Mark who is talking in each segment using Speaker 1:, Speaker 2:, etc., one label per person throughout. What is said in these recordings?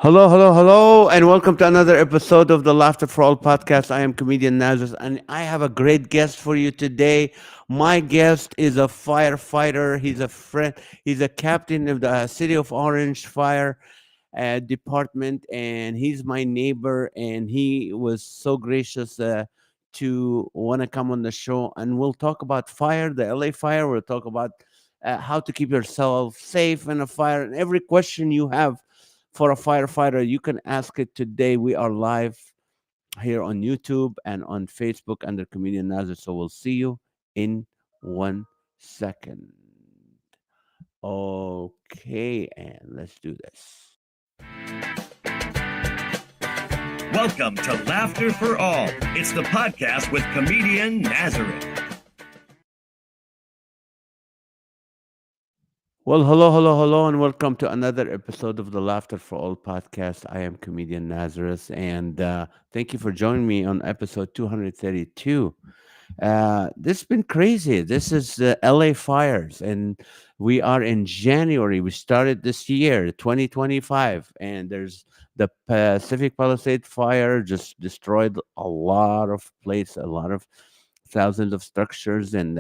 Speaker 1: Hello, hello, hello, and welcome to another episode of the Laughter for All podcast. I am Comedian Nazareth, and I have a great guest for you today. My guest is a firefighter. He's a friend. He's a captain of the City of Orange Fire Department, and he's my neighbor. And he was so gracious to want to come on the show, and we'll talk about fire, the LA fire. We'll talk about how to keep yourself safe in a fire, and every question you have for a firefighter, you can ask it today. We are live here on YouTube and on Facebook under Comedian Nazareth. So we'll see you in 1 second. Okay, and let's do this.
Speaker 2: Welcome to Laughter for All. It's the podcast with Comedian Nazareth.
Speaker 1: Well, hello, hello, hello, and welcome to another episode of the Laughter for All podcast. I am Comedian Nazareth, and thank you for joining me on episode 232. This has been crazy. This is the LA fires, and we are in January. We started this year, 2025, and there's the Pacific Palisade fire just destroyed a lot of places, a lot of thousands of structures, and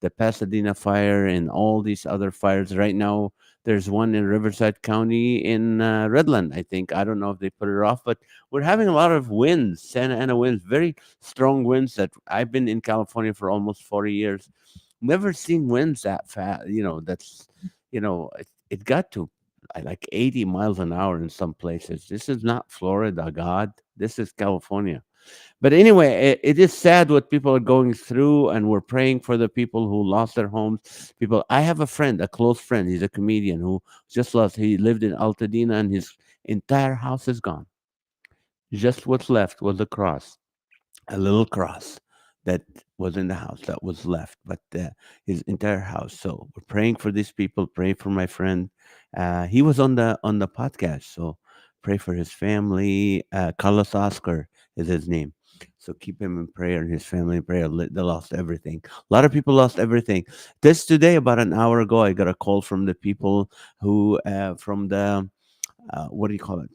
Speaker 1: the Pasadena fire and all these other fires. Right now, there's one in Riverside County in Redland, I think. I don't know if they put it off, but we're having a lot of winds, Santa Ana winds, very strong winds that I've been in California for almost 40 years. Never seen winds that fast. It got to like 80 miles an hour in some places. This is not Florida, God. This is California. But anyway, it is sad what people are going through, and we're praying for the people who lost their homes. People, I have a friend, a close friend. He's a comedian who just lost. He lived in Altadena, and his entire house is gone. Just what's left was a cross, a little cross that was in the house that was left, but his entire house. So we're praying for these people. Pray for my friend. He was on the podcast, so pray for his family. Carlos Oscar is his name. So keep him in prayer and his family in prayer. They lost everything. A lot of people lost everything. This today, about an hour ago, I got a call from the people who from the what do you call it?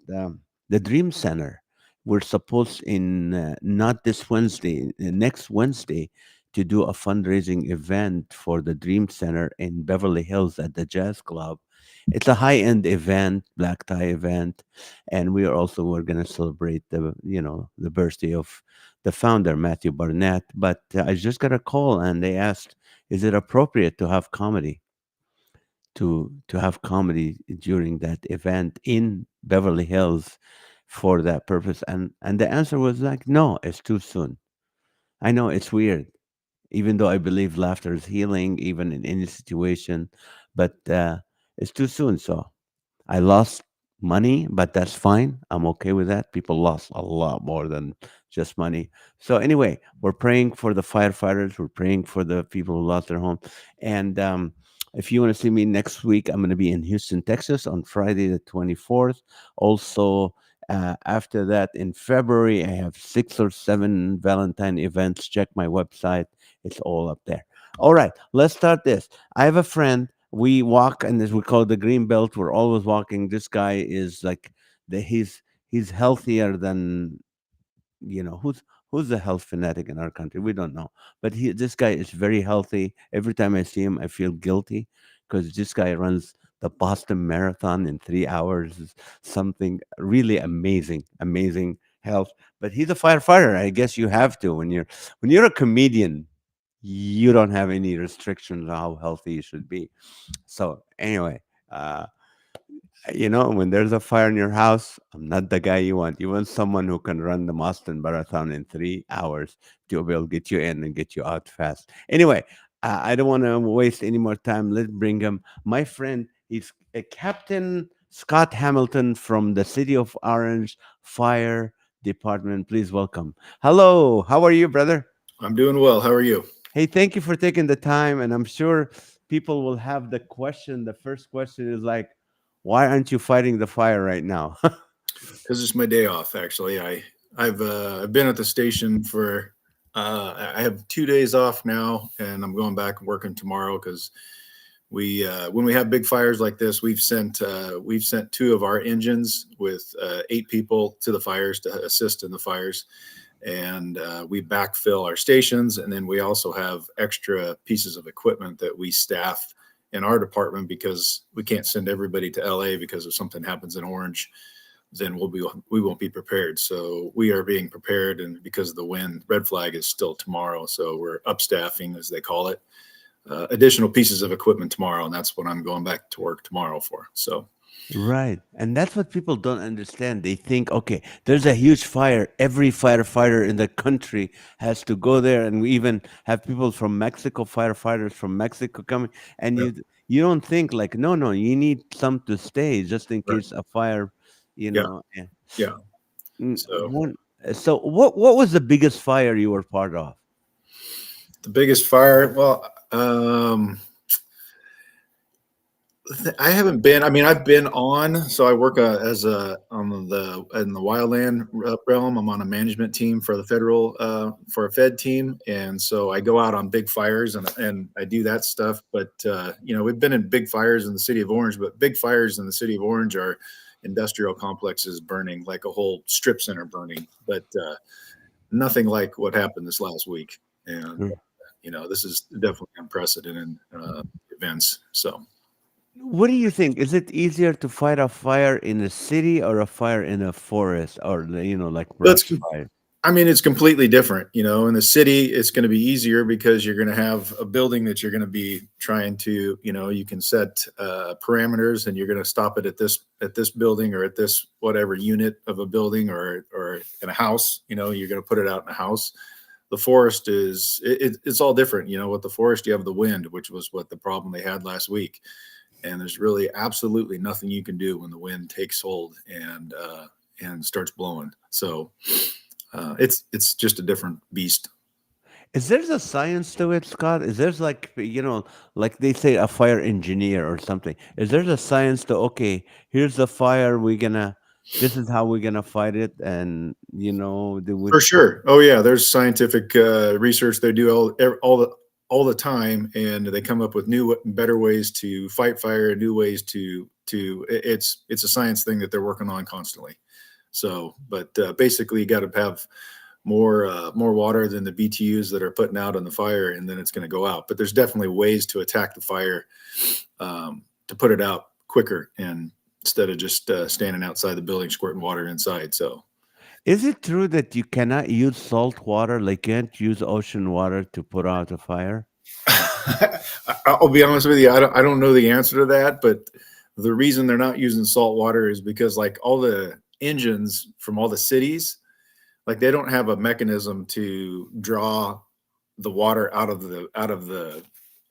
Speaker 1: The Dream Center. We're supposed in not this Wednesday, next Wednesday, to do a fundraising event for the Dream Center in Beverly Hills at the Jazz Club. It's a high-end event, black tie event, and we're going to celebrate the birthday of the founder Matthew Barnett. But I just got a call, and they asked, "Is it appropriate to have comedy?" To have comedy during that event in Beverly Hills for that purpose, and the answer was like, no, it's too soon. I know it's weird, even though I believe laughter is healing even in any situation, but it's too soon. So I lost money, but that's fine. I'm okay with that. People lost a lot more than just money. So anyway, we're praying for the firefighters. We're praying for the people who lost their home. And if you want to see me next week, I'm going to be in Houston, Texas on Friday the 24th. Also, after that, in February, I have 6 or 7 Valentine events. Check my website. It's all up there. All right, let's start this. I have a friend. We walk, and as we call it the green belt, we're always walking. This guy is like he's healthier than who's the health fanatic in our country. We don't know, but this guy is very healthy. Every time I see him, I feel guilty because this guy runs the Boston Marathon in 3 hours. Is something really amazing health. But he's a firefighter. I guess you have to when you're a comedian. You don't have any restrictions on how healthy you should be. So anyway, uh, when there's a fire in your house, I'm not the guy you want. You want someone who can run the Boston Marathon in 3 hours to be able to get you in and get you out fast. Anyway, I don't want to waste any more time. Let's bring him. My friend, he's a Captain Scott Hamilton from the City of Orange Fire Department. Please welcome. Hello, how are you, brother?
Speaker 3: I'm doing well. How are you?
Speaker 1: Hey, thank you for taking the time. And I'm sure people will have the question. The first question is like, why aren't you fighting the fire right now?
Speaker 3: Because it's my day off. Actually, I've been at the station for I have 2 days off now, and I'm going back and working tomorrow because We when we have big fires like this, we've sent 2 of our engines with 8 people to the fires to assist in the fires, and we backfill our stations, and then we also have extra pieces of equipment that we staff in our department because we can't send everybody to LA because if something happens in Orange, then we won't be prepared. So we are being prepared, and because of the wind, red flag is still tomorrow, so we're upstaffing, as they call it, additional pieces of equipment tomorrow, and that's what I'm going back to work tomorrow for. So
Speaker 1: Right. And that's what people don't understand. They think, okay, there's a huge fire. Every firefighter in the country has to go there. And we even have people from Mexico, firefighters from Mexico coming. And
Speaker 3: yeah,
Speaker 1: you don't think like, no, no, you need some to stay just in
Speaker 3: right,
Speaker 1: case a fire,
Speaker 3: yeah,
Speaker 1: yeah.
Speaker 3: yeah.
Speaker 1: Mm,
Speaker 3: So
Speaker 1: so what was the biggest fire you were part of?
Speaker 3: the biggest fire, well, I haven't been. I mean, I've been on. So I work as a on the in the wildland realm. I'm on a management team for the federal for a Fed team, and so I go out on big fires and I do that stuff. But we've been in big fires in the city of Orange, but big fires in the city of Orange are industrial complexes burning, like a whole strip center burning. But nothing like what happened this last week. And this is definitely unprecedented events. So.
Speaker 1: What do you think? Is it easier to fight a fire in a city or a fire in a forest or, like
Speaker 3: That's
Speaker 1: brush fire?
Speaker 3: I mean, it's completely different. In the city, it's going to be easier because you're going to have a building that you're going to be trying to, you can set parameters, and you're going to stop it at this building or at this whatever unit of a building or in a house. You're going to put it out in a house. The forest it's all different. With the forest, you have the wind, which was what the problem they had last week, and there's really absolutely nothing you can do when the wind takes hold and starts blowing. So. It's just a different beast.
Speaker 1: Is there's a science to it, Scott? Is there's like, like they say a fire engineer or something? Is there a science to, okay, here's the fire, this is how we're gonna fight it, and they would.
Speaker 3: For sure. Oh yeah, there's scientific research they do all the time, and they come up with new, better ways to fight fire, new ways to. It's a science thing that they're working on constantly. So, but basically, you got to have more water than the BTUs that are putting out on the fire, and then it's going to go out. But there's definitely ways to attack the fire to put it out quicker, and instead of just standing outside the building squirting water inside. So,
Speaker 1: Is it true that you cannot use salt water, like you can't use ocean water to put out a fire?
Speaker 3: I'll be honest with you, I don't know the answer to that, but the reason they're not using salt water is because like all the engines from all the cities, like they don't have a mechanism to draw the water out of the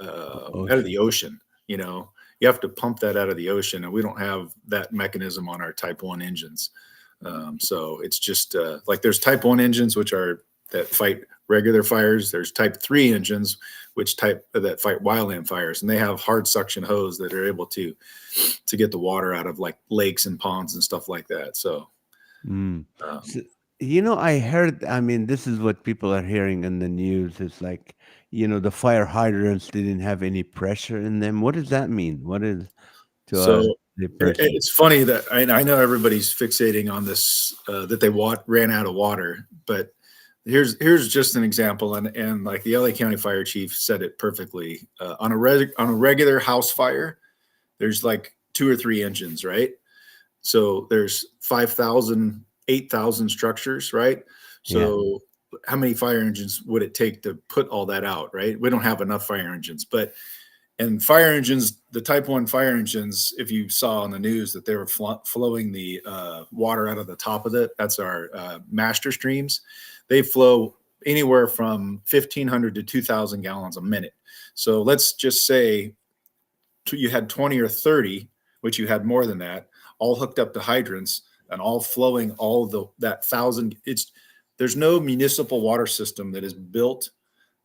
Speaker 1: Ocean.
Speaker 3: ocean. You have to pump that out of the ocean, and we don't have that mechanism on our Type 1 engines. So it's just like there's Type 1 engines that fight regular fires. There's Type 3 engines that fight wildland fires, and they have hard suction hose that are able to get the water out of like lakes and ponds and stuff like that. So,
Speaker 1: Mm.
Speaker 3: um,
Speaker 1: So, I heard, I mean, this is what people are hearing in the news. It's like, the fire hydrants didn't have any pressure in them. What does that mean? What is to
Speaker 3: so
Speaker 1: us the pressure?
Speaker 3: it's funny that I know everybody's fixating on this that they ran out of water, but here's just an example, and like the LA County Fire Chief said it perfectly. On a regular house fire, there's like 2 or 3 engines, right? So there's 5,000, 8,000 structures, right?
Speaker 1: Yeah.
Speaker 3: So how many fire engines would it take to put all that out, right? We don't have enough fire engines, and fire engines, the Type 1 fire engines, if you saw on the news that they were flowing the water out of the top of it, that's our master streams. They flow anywhere from 1,500 to 2,000 gallons a minute. So let's just say you had 20 or 30, which you had more than that, all hooked up to hydrants and all flowing that 1,000. There's no municipal water system that is built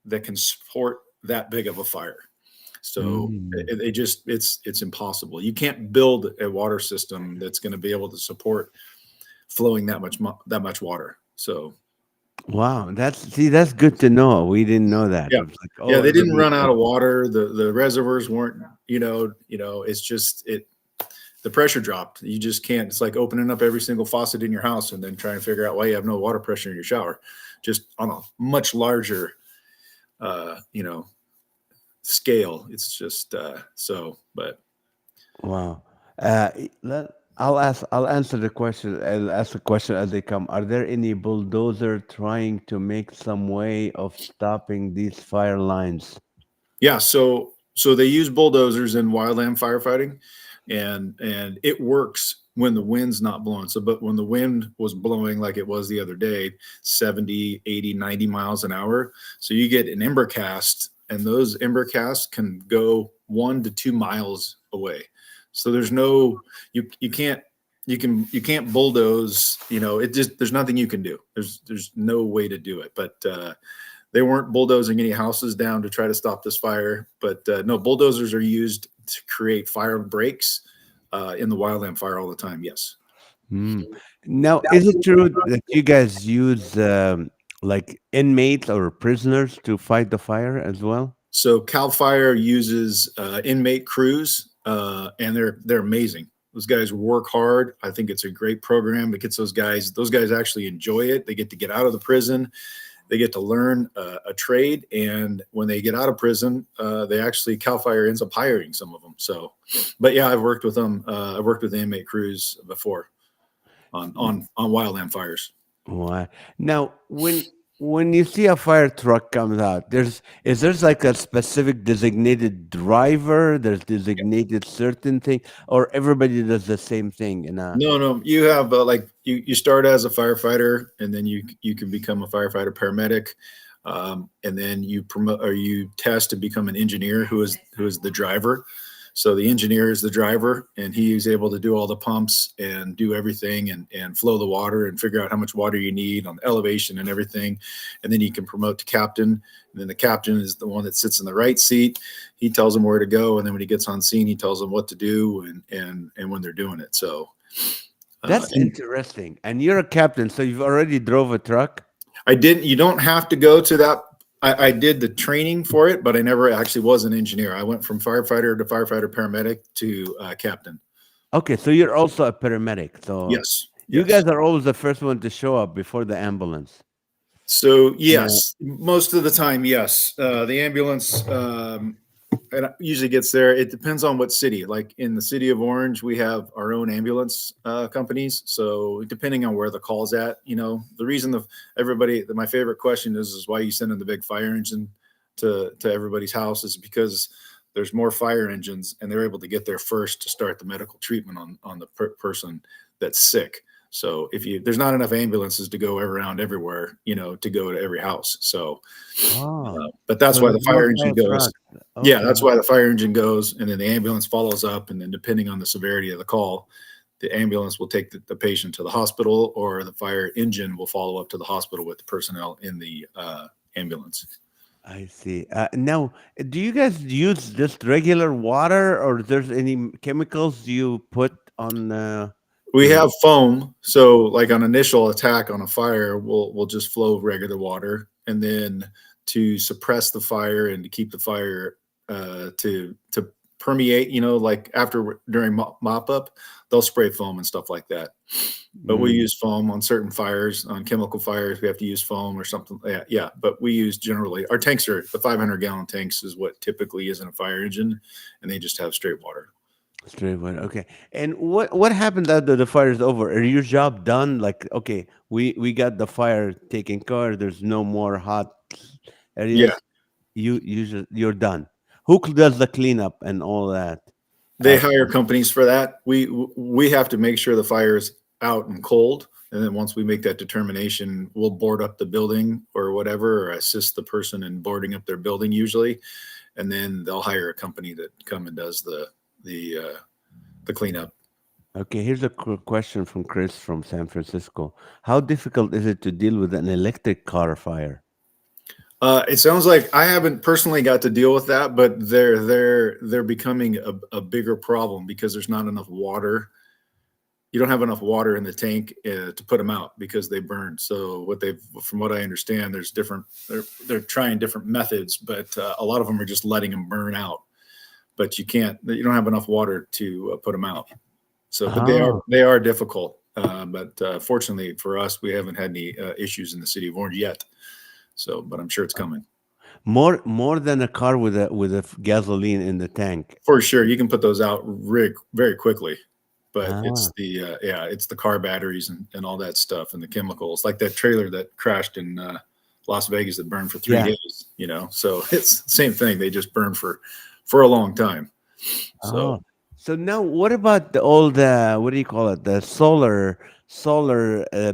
Speaker 3: that can support that big of a fire. So
Speaker 1: Mm.
Speaker 3: it's impossible. You can't build a water system that's going to be able to support flowing that much water. So
Speaker 1: Wow, that's good to know. We didn't know that.
Speaker 3: Yeah.
Speaker 1: It's like,
Speaker 3: Yeah,
Speaker 1: oh,
Speaker 3: they didn't
Speaker 1: everybody's
Speaker 3: run out
Speaker 1: got
Speaker 3: of water. The reservoirs weren't, it's just the pressure dropped. You just can't. It's like opening up every single faucet in your house and then trying to figure out why you have no water pressure in your shower, just on a much larger, uh, you know, scale. It's just but
Speaker 1: wow. I'll answer the question. I'll ask the question as they come. Are there any bulldozer trying to make some way of stopping these fire lines?
Speaker 3: yeah. So they use bulldozers in wildland firefighting, and it works when the wind's not blowing. So, but when the wind was blowing like it was the other day, 70, 80, 90 miles an hour, so you get an ember cast, and those ember casts can go 1 to 2 miles away. So there's no you can't you can't bulldoze. It just there's nothing you can do. There's no way to do it. But they weren't bulldozing any houses down to try to stop this fire. But no, bulldozers are used to create fire breaks in the wildland fire all the time. Yes.
Speaker 1: Hmm. Now, is it true that you guys use like inmates or prisoners to fight the fire as well?
Speaker 3: So Cal Fire uses inmate crews, and they're amazing. Those guys work hard. I think it's a great program that gets those guys. Those guys actually enjoy it. They get to get out of the prison. They get to learn a trade, and when they get out of prison, they actually Cal Fire ends up hiring some of them. So, but yeah, I've worked with them. I've worked with the inmate crews before on wildland fires.
Speaker 1: Why? Now, when you see a fire truck comes out, there's like a specific designated driver, there's designated certain thing, or everybody does the same thing in a
Speaker 3: No, you have like you start as a firefighter, and then you can become a firefighter paramedic, and then you promote or you test to become an engineer who is the driver. So the engineer is the driver, and he is able to do all the pumps and do everything and flow the water and figure out how much water you need on the elevation and everything. And then you can promote to captain. And then the captain is the one that sits in the right seat. He tells them where to go, and then when he gets on scene, he tells them what to do and when they're doing it. So
Speaker 1: That's
Speaker 3: and
Speaker 1: interesting. And you're a captain, so you've already drove a truck?
Speaker 3: I didn't. You don't have to go to that. I did the training for it, but I never actually was an engineer. I went from firefighter to firefighter paramedic to captain.
Speaker 1: Okay, so you're also a paramedic. So
Speaker 3: Yes,
Speaker 1: you guys
Speaker 3: yes.
Speaker 1: are always the first one to show up before the ambulance.
Speaker 3: So
Speaker 1: Uh,
Speaker 3: yes, most of the time, yes. The ambulance and it usually gets there. It depends on what city. Like in the city of Orange, we have our own ambulance companies. So depending on where the call's at, the reason my favorite question is why you send in the big fire engine to everybody's house is because there's more fire engines and they're able to get there first to start the medical treatment on the person that's sick. So there's not enough ambulances to go around everywhere, to go to every house. So,
Speaker 1: oh,
Speaker 3: but that's
Speaker 1: so
Speaker 3: why the
Speaker 1: there's more
Speaker 3: fire engine
Speaker 1: fire
Speaker 3: goes.
Speaker 1: trucks.
Speaker 3: Yeah,
Speaker 1: Okay.
Speaker 3: that's why the fire engine goes, and then the ambulance follows up, and then depending on the severity of the call, the ambulance will take the patient to the hospital, or the fire engine will follow up to the hospital with the personnel in the ambulance.
Speaker 1: I see. Now, do you guys use just regular water, or there's any chemicals you put on
Speaker 3: We
Speaker 1: the?
Speaker 3: have foam, so like on initial attack on a fire, we'll just flow regular water, and then to suppress the fire and to keep the fire to permeate, like after during mop up, they'll spray foam and stuff like that. But we
Speaker 1: Mm,
Speaker 3: use foam on certain fires, on chemical fires. We have to use foam or something. Yeah. But we use generally our tanks are the 500-gallon tanks is what typically is in a fire engine, and they just have straight water.
Speaker 1: straight water. Okay. And what happens after the fire is over? Are your job done? Like, okay, we got the fire taken care. There's no more hot
Speaker 3: Yeah,
Speaker 1: areas. You're done. Who does the cleanup and all that?
Speaker 3: they
Speaker 1: After.
Speaker 3: hire companies for that. We have to make sure the fire is out and cold, and then once we make that determination, we'll board up the building or whatever, or assist the person in boarding up their building usually, and then they'll hire a company that come and does the cleanup.
Speaker 1: Okay, here's a question from Chris from San Francisco. How difficult is it to deal with an electric car fire?
Speaker 3: It sounds like I haven't personally got to deal with that, but they're becoming a bigger problem because there's not enough water. you don't have enough water in the tank to put them out because they burn. So from what I understand, there's they're trying different methods, but a lot of them are just letting them burn out. But you don't have enough water to put them out. So, but
Speaker 1: Oh,
Speaker 3: they are difficult. But fortunately for us, we haven't had any issues in the city of Orange yet. So, but I'm sure it's coming.
Speaker 1: more than a car with a gasoline in the tank.
Speaker 3: For sure, you can put those out very quickly. But
Speaker 1: Ah,
Speaker 3: it's the car batteries and all that stuff and the chemicals, like that trailer that crashed in Las Vegas that burned for 3 days. So it's the same thing. They just burn for a long time. So
Speaker 1: oh. So now, what about all the what do you call it? The solar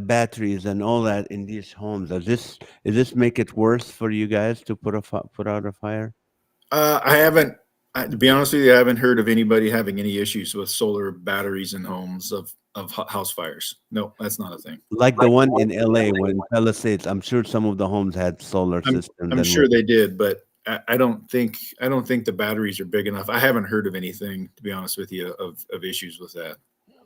Speaker 1: batteries and all that in these homes. Does this make it worse for you guys to put out a fire?
Speaker 3: I haven't, to be honest with you, I haven't heard of anybody having any issues with solar batteries in homes of house fires. No, that's not a thing.
Speaker 1: Like the one in LA when Palisades, I'm sure some of the homes had solar
Speaker 3: I'm
Speaker 1: systems
Speaker 3: I'm
Speaker 1: and
Speaker 3: sure they did, but I don't think the batteries are big enough. I haven't heard of anything, to be honest with you, of issues with that.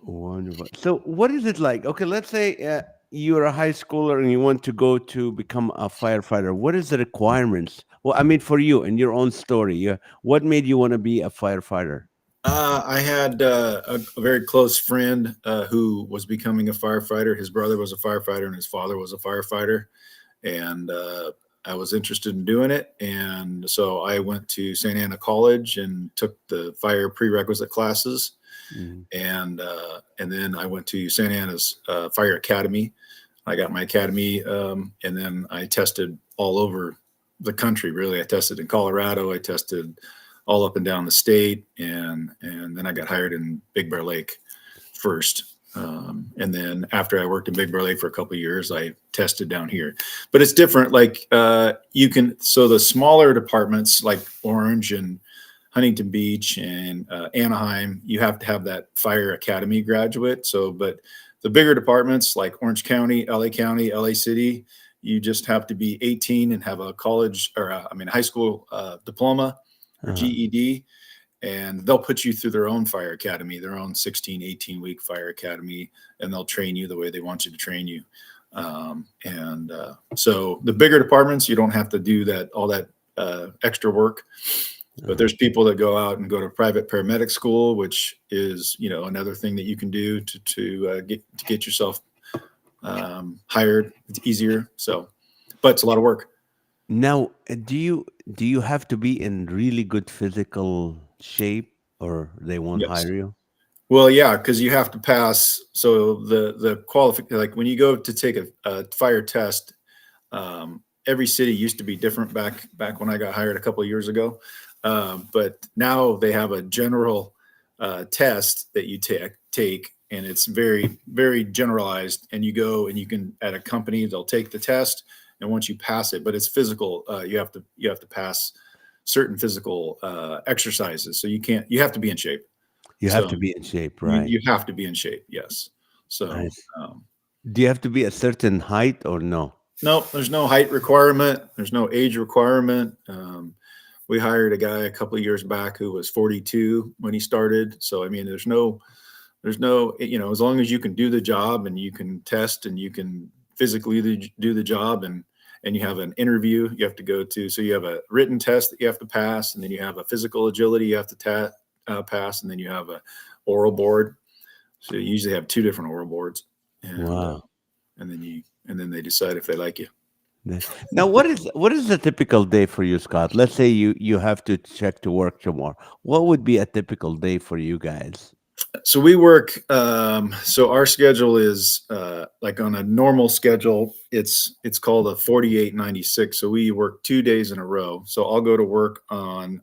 Speaker 1: wonderful. So, what is it like? Okay, let's say you're a high schooler and you want to go to become a firefighter. What is the requirements? Well, I mean, for you and your own story, what made you want to be a firefighter?
Speaker 3: I had a very close friend who was becoming a firefighter. His brother was a firefighter, and his father was a firefighter, and I was interested in doing it. And so I went to St. Anna College and took the fire prerequisite classes,
Speaker 1: Mhm.
Speaker 3: and then I went to St. Anna's Fire Academy. I got my academy, and then I tested all over the country. Really, I tested in Colorado. I tested all up and down the state, and then I got hired in Big Bear Lake first. And then after I worked in Big Bear Lake for a couple of years, I tested down here. But it's different. Like so the smaller departments like Orange and Huntington Beach and Anaheim, you have to have that fire academy graduate. So, but the bigger departments like Orange County, LA City, you just have to be 18 and have a college or high school diploma or
Speaker 1: Uh-huh.
Speaker 3: GED, and they'll put you through their own fire academy, their own 16, 18-week fire academy, and they'll train you the way they want you to train you. So the bigger departments, you don't have to do all that extra work. But there's people that go out and go to private paramedic school, which is another thing that you can do to get yourself hired. It's easier. So, but it's a lot of work.
Speaker 1: Now, do you have to be in really good physical shape, or they won't
Speaker 3: Yes.
Speaker 1: hire you?
Speaker 3: Well, yeah, because you have to pass. So the qualification, like when you go to take a fire test, every city used to be different back when I got hired a couple of years ago. But now they have a general test that you take, and it's very, very generalized. And you go and you can at a company, they'll take the test, and once you pass it, but it's physical. You have to pass certain physical exercises. So you have to be in shape.
Speaker 1: You have
Speaker 3: So
Speaker 1: to be in shape,
Speaker 3: you
Speaker 1: right?
Speaker 3: you have to be in shape, yes. So
Speaker 1: Nice. Do you have to be a certain height or no?
Speaker 3: no, there's no height requirement. There's no age requirement. We hired a guy a couple of years back who was 42 when he started. So I mean, there's no, as long as you can do the job and you can test and you can physically do the job and you have an interview you have to go to. So you have a written test that you have to pass, and then you have a physical agility you have to pass, and then you have a oral board. So you usually have two different oral boards, and
Speaker 1: Wow.
Speaker 3: then they decide if they like you.
Speaker 1: Yeah. Now, what is a typical day for you, Scott? Let's say you have to check to work tomorrow. What would be a typical day for you guys?
Speaker 3: So we work. So our schedule is like on a normal schedule. It's called a 48-96. So we work 2 days in a row. So I'll go to work on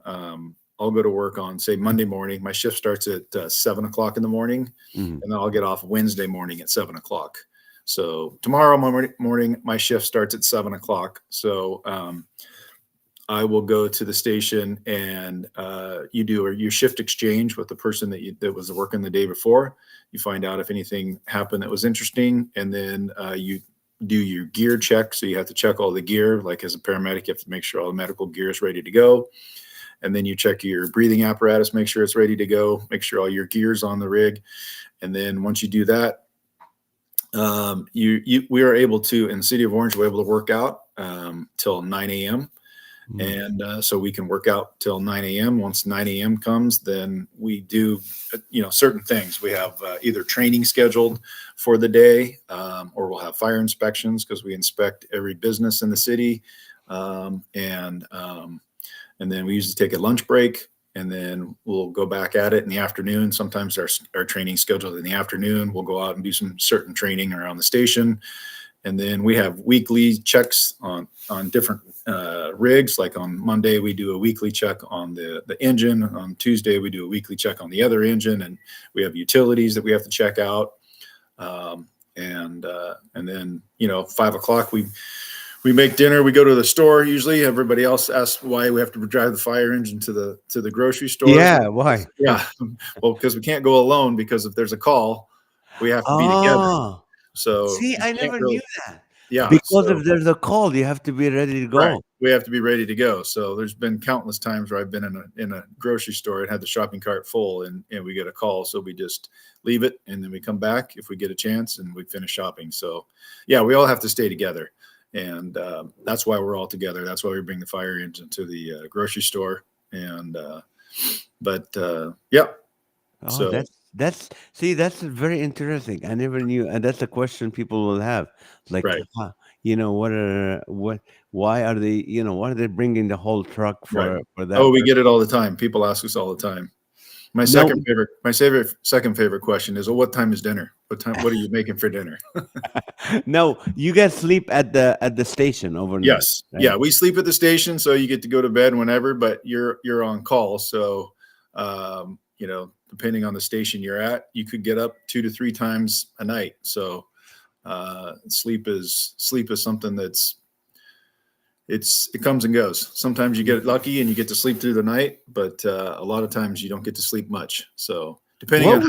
Speaker 3: say Monday morning. My shift starts at 7 o'clock in the morning,
Speaker 1: Mhm.
Speaker 3: and then I'll get off Wednesday morning at 7 o'clock. So tomorrow morning, my shift starts at 7 o'clock. So I will go to the station, and you do your shift exchange with the person that was working the day before. You find out if anything happened that was interesting, and then you do your gear check. So you have to check all the gear. Like as a paramedic, you have to make sure all the medical gear is ready to go. And then you check your breathing apparatus, make sure it's ready to go, make sure all your gear's on the rig. And then once you do that, we are able to, in the city of Orange, we're able to work out till 9 a.m. And so we can work out till 9 a.m. Once 9 a.m. comes, then we do, certain things. We have either training scheduled for the day, or we'll have fire inspections because we inspect every business in the city. And then we usually take a lunch break, and then we'll go back at it in the afternoon. Sometimes our training scheduled in the afternoon. We'll go out and do some certain training around the station. And then we have weekly checks on different rigs. Like on Monday, we do a weekly check on the engine. On Tuesday, we do a weekly check on the other engine. And we have utilities that we have to check out. And then, 5 o'clock, we make dinner. We go to the store. Usually everybody else asks why we have to drive the fire engine to the grocery store.
Speaker 1: Yeah, why?
Speaker 3: Yeah. Well, because we can't go alone, because if there's a call, we have to be together. So
Speaker 1: see, I never knew that.
Speaker 3: Yeah.
Speaker 1: Because if there's a call, you have to be ready to go.
Speaker 3: Right. We have to be ready to go. So there's been countless times where I've been in a grocery store and had the shopping cart full, and we get a call. So we just leave it, and then we come back if we get a chance, and we finish shopping. So yeah, we all have to stay together. And that's why we're all together. That's why we bring the fire engine to the grocery store. And yeah.
Speaker 1: Oh,
Speaker 3: So
Speaker 1: that's very interesting. I never knew, and that's a question people will have. Like,
Speaker 3: right.
Speaker 1: why are they, why are they bringing the whole truck for that?
Speaker 3: Oh, we get it all the time. People ask us all the time. My second favorite question is, well, what time is dinner? What are you making for dinner?
Speaker 1: No, you guys sleep at the station overnight.
Speaker 3: Yes.
Speaker 1: Right?
Speaker 3: Yeah, we sleep at the station, so you get to go to bed whenever, but you're on call. So, depending on the station you're at, you could get up 2 to 3 times a night. So, sleep is something that's it comes and goes. Sometimes you get lucky and you get to sleep through the night, but a lot of times you don't get to sleep much. So depending on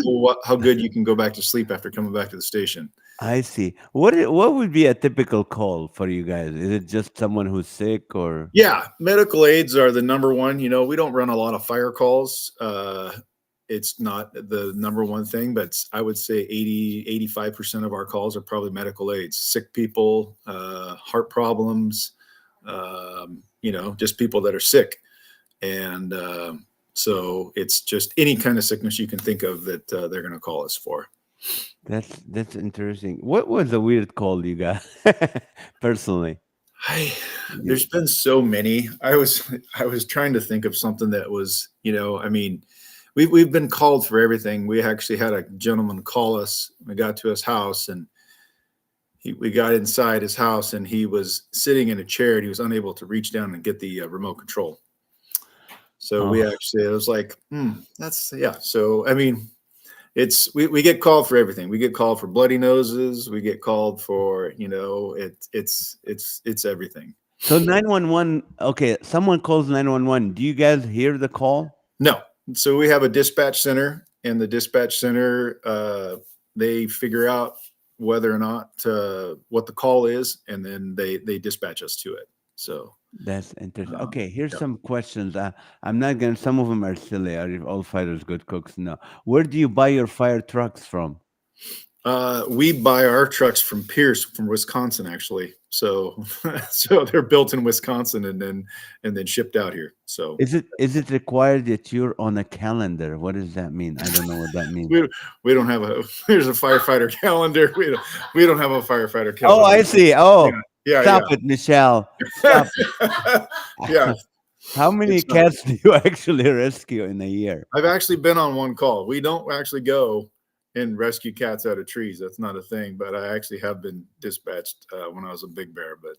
Speaker 3: how good you can go back to sleep after coming back to the station.
Speaker 1: I see. What would be a typical call for you guys? Is it just someone who's sick, or?
Speaker 3: Yeah, medical aids are the number one. We don't run a lot of fire calls. It's not the number one thing, but I would say 85% of our calls are probably medical aids, sick people, heart problems, just people that are sick. And so it's just any kind of sickness you can think of that they're going to call us for.
Speaker 1: That's interesting. What was the weird call you got personally?
Speaker 3: There's been so many. I was trying to think of something that was, we've been called for everything. We actually had a gentleman call us. We got to his house, and we got inside his house, and he was sitting in a chair, and he was unable to reach down and get the remote control. So it was like, So, we get called for everything. We get called for bloody noses. We get called for, it's everything.
Speaker 1: So 911, okay, someone calls 911. Do you guys hear the call?
Speaker 3: No. So we have a dispatch center, and the dispatch center, they figure out whether or not what the call is, and then they dispatch us to it. So
Speaker 1: that's interesting. Okay, here's some questions. I'm not gonna. Some of them are silly. Are all fighters good cooks? No. Where do you buy your fire trucks from?
Speaker 3: We buy our trucks from Pierce, from Wisconsin, actually. So they're built in Wisconsin and then shipped out here. So
Speaker 1: is it required that you're on a calendar? What does that mean? I don't know what that means.
Speaker 3: We don't have there's a firefighter calendar. We don't have a firefighter calendar.
Speaker 1: Oh, I see. Oh,
Speaker 3: yeah.
Speaker 1: Stop it, Michelle. Stop it.
Speaker 3: Yeah.
Speaker 1: How many cats do you actually rescue in a year?
Speaker 3: I've actually been on one call. We don't actually go and rescue cats out of trees. That's not a thing, but I actually have been dispatched when I was a big bear. But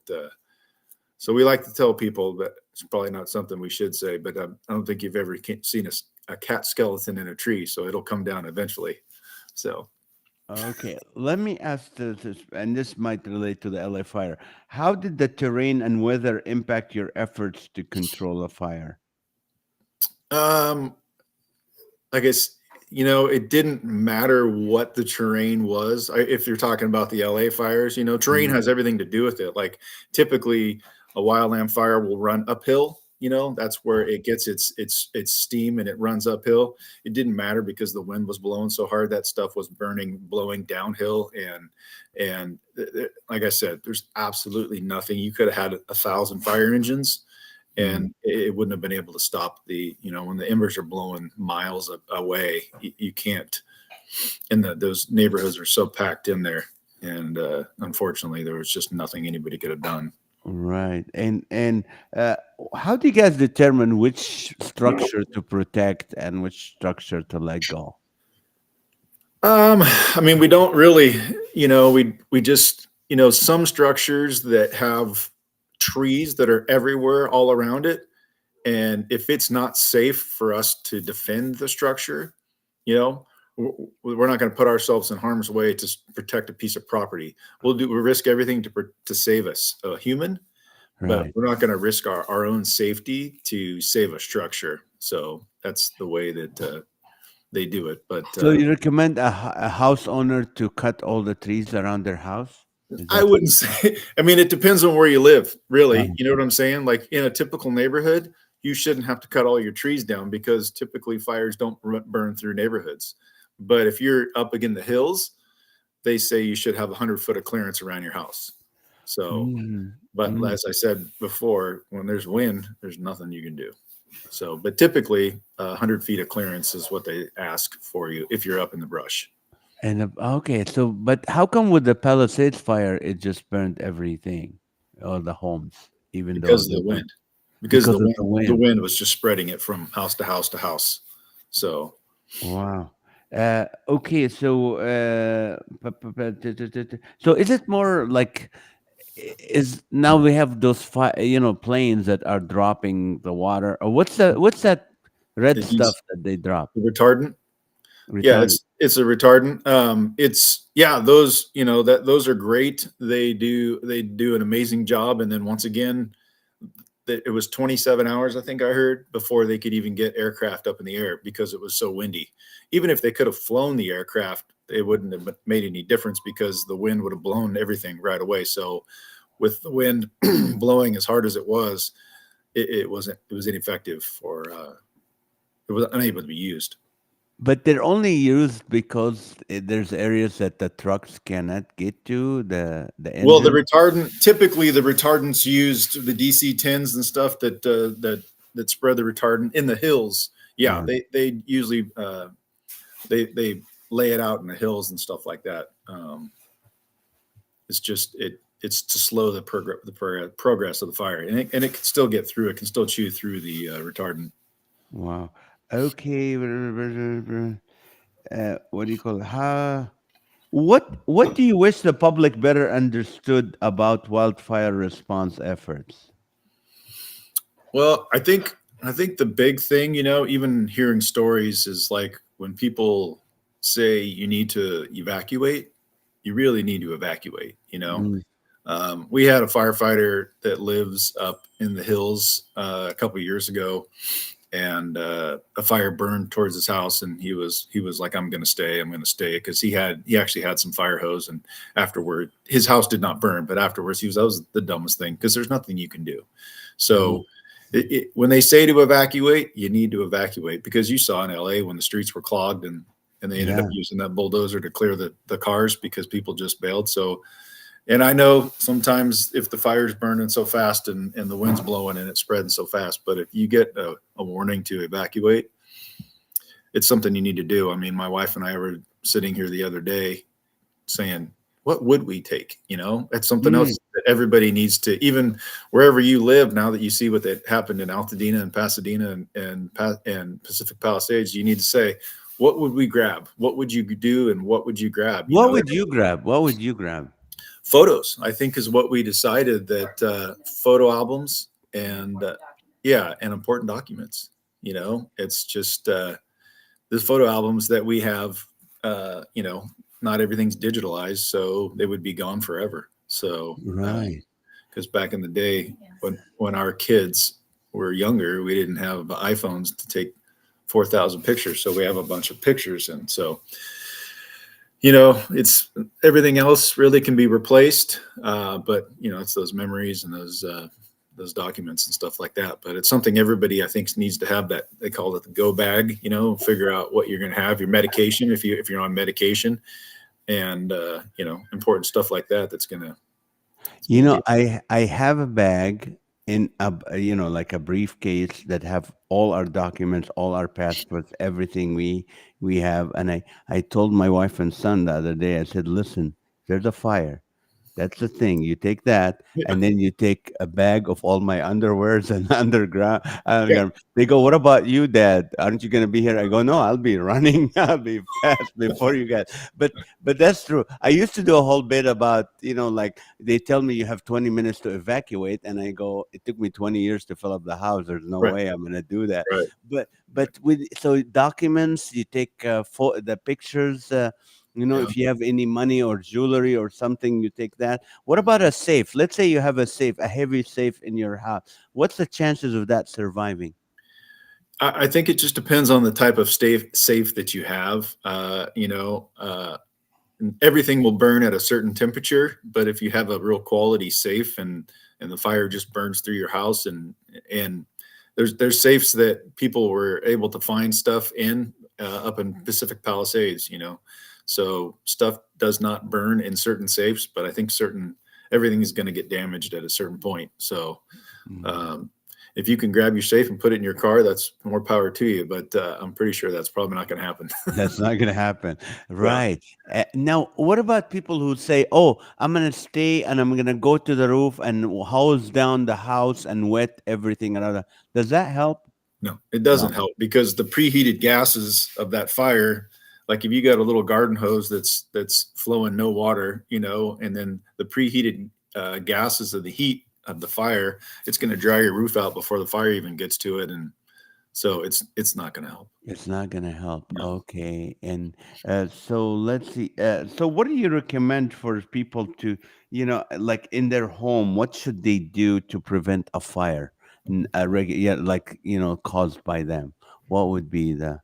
Speaker 3: so we like to tell people that it's probably not something we should say, but I don't think you've ever seen a cat skeleton in a tree, so it'll come down eventually. So.
Speaker 1: Okay, let me ask this, and this might relate to the LA fire. How did the terrain and weather impact your efforts to control a fire?
Speaker 3: I guess, it didn't matter what the terrain was. If you're talking about the LA fires, terrain has everything to do with it. Like typically a wildland fire will run uphill, that's where it gets its steam and it runs uphill. It didn't matter because the wind was blowing so hard. That stuff was blowing downhill. And like I said, there's absolutely nothing. You could have had 1,000 fire engines
Speaker 1: Mm.
Speaker 3: and it wouldn't have been able to stop when the embers are blowing miles away, you can't. And those neighborhoods are so packed in there. And unfortunately, there was just nothing anybody could have done.
Speaker 1: Right. And how do you guys determine which structure to protect and which structure to let go?
Speaker 3: I mean, we don't really, we just, some structures that have trees that are everywhere all around it. And if it's not safe for us to defend the structure, you know, we're not going to put ourselves in harm's way to protect a piece of property. We'll risk everything to save us, a human, but
Speaker 1: Right.
Speaker 3: we're not going to risk our own safety to save a structure. So that's the way that they do it. But
Speaker 1: So you recommend a house owner to cut all the trees around their house? Is
Speaker 3: I
Speaker 1: that
Speaker 3: wouldn't say, I mean, it depends on where you live, really.
Speaker 1: um,
Speaker 3: You know what I'm saying? Like in a typical neighborhood, you shouldn't have to cut all your trees down because typically fires don't burn through neighborhoods. But if you're up against the hills, they say you should have 100 foot of clearance around your house. So,
Speaker 1: mm,
Speaker 3: but
Speaker 1: mm.
Speaker 3: as I said before, when there's wind, there's nothing you can do. So, but typically, 100 feet of clearance is what they ask for you if you're up in the brush.
Speaker 1: And okay, so but how come with the Palisades fire it just burned everything, all the homes, even though
Speaker 3: Because of
Speaker 1: they
Speaker 3: the
Speaker 1: were
Speaker 3: wind. Because
Speaker 1: because of the
Speaker 3: the
Speaker 1: wind?
Speaker 3: wind was just spreading it from house to house to house. So
Speaker 1: Wow. Okay, so so is it more like is now we have those planes that are dropping the water or what's that red
Speaker 3: it
Speaker 1: stuff
Speaker 3: needs
Speaker 1: that they drop?
Speaker 3: the retardant. Yeah,
Speaker 1: Retardant.
Speaker 3: it's a retardant. It's yeah, those those are great. They do an amazing job. And then once again, it was 27 hours, I think I heard, before they could even get aircraft up in the air because it was so windy. Even if they could have flown the aircraft, it wouldn't have made any difference because the wind would have blown everything right away. So with the wind blowing as hard as it was, it was ineffective for it was unable to be used.
Speaker 1: But they're only used because there's areas that the trucks cannot get to the
Speaker 3: Well, the
Speaker 1: engine.
Speaker 3: retardant, typically the retardants used, the DC-10s and stuff that spread the retardant in the hills. Yeah,
Speaker 1: Right.
Speaker 3: they usually they lay it out in the hills and stuff like that. It's just it's to slow the progress of the fire, and it can still get through. It can still chew through the retardant.
Speaker 1: Wow. Okay. What do you call it? What do you wish the public better understood about wildfire response efforts?
Speaker 3: Well, I think the big thing, even hearing stories is like when people say you need to evacuate, you really need to evacuate.
Speaker 1: Mm,
Speaker 3: We had a firefighter that lives up in the hills a couple of years ago, and a fire burned towards his house, and he was like, I'm going to stay, because he actually had some fire hose, and afterward his house did not burn, but afterwards that was the dumbest thing, because there's nothing you can do.
Speaker 1: mm,
Speaker 3: So when they say to evacuate, you need to evacuate, because you saw in LA when the streets were clogged, and they ended up
Speaker 1: yeah.
Speaker 3: using that bulldozer to clear the cars because people just bailed. So, and I know sometimes if the fire's burning so fast and the wind's blowing and it's spreading so fast, but if you get a warning to evacuate, it's something you need to do. I mean, my wife and I were sitting here the other day saying, what would we take? That's something
Speaker 1: Mm,
Speaker 3: else that everybody needs to, even wherever you live, now that you see what happened in Altadena and Pasadena and Pacific Palisades, you need to say, what would we grab? What would you do? And what would you grab?
Speaker 1: what would you grab? What would you grab?
Speaker 3: Photos, I think, is what we decided, that photo albums and yeah, and important documents. It's just the photo albums that we have, not everything's digitalized, so they would be gone forever. So
Speaker 1: Right.
Speaker 3: because back in the day, when our kids were younger, we didn't have iPhones to take 4,000 pictures, so we have a bunch of pictures. And so it's everything else really can be replaced, but it's those memories and those those documents and stuff like that. But it's something everybody I think needs to have. That they call it the go bag. Figure out what you're going to have, your medication if you're on medication, and important stuff like that. That's gonna be
Speaker 1: I have a bag in like a briefcase that have all our documents, all our passports, everything we have. And I told my wife and son the other day, I said, listen, there's a fire. That's the thing. You take that,
Speaker 3: yeah,
Speaker 1: and then you take a bag of all my underwears and
Speaker 3: yeah,
Speaker 1: underground. They go, "What about you, Dad? Aren't you going to be here?" I go, "No, I'll be running. I'll be fast before you guys." But that's true. I used to do a whole bit about like they tell me you have 20 minutes to evacuate, and I go, "It took me 20 years to fill up the house. There's no
Speaker 3: right,
Speaker 1: way I'm going to do that."
Speaker 3: right,
Speaker 1: But with so documents, you take the pictures.
Speaker 3: yeah.
Speaker 1: If you have any money or jewelry or something, you take that. What about a safe? Let's say you have a safe, a heavy safe in your house. What's the chances of that surviving?
Speaker 3: I think it just depends on the type of safe that you have. Everything will burn at a certain temperature, but if you have a real quality safe and the fire just burns through your house, and there's safes that people were able to find stuff in up in Pacific Palisades, so stuff does not burn in certain safes, but I think everything is going to get damaged at a certain point. So
Speaker 1: Mhm.
Speaker 3: um, if you can grab your safe and put it in your car, that's more power to you. But I'm pretty sure that's probably not going to happen.
Speaker 1: That's not going to happen.
Speaker 3: Yeah.
Speaker 1: Right. Now, what about people who say, oh, I'm going to stay and I'm going to go to the roof and hose down the house and wet everything and other? Does that help?
Speaker 3: No, it doesn't
Speaker 1: No.
Speaker 3: help because the preheated gases of that fire, like if you got a little garden hose that's flowing no water, and then the preheated gases of the heat of the fire, it's going to dry your roof out before the fire even gets to it, and so it's not going to help.
Speaker 1: It's not going to help.
Speaker 3: No.
Speaker 1: Okay. And so let's see. So, what do you recommend for people to, like in their home, what should they do to prevent a fire? Yeah, like, caused by them? What would be the.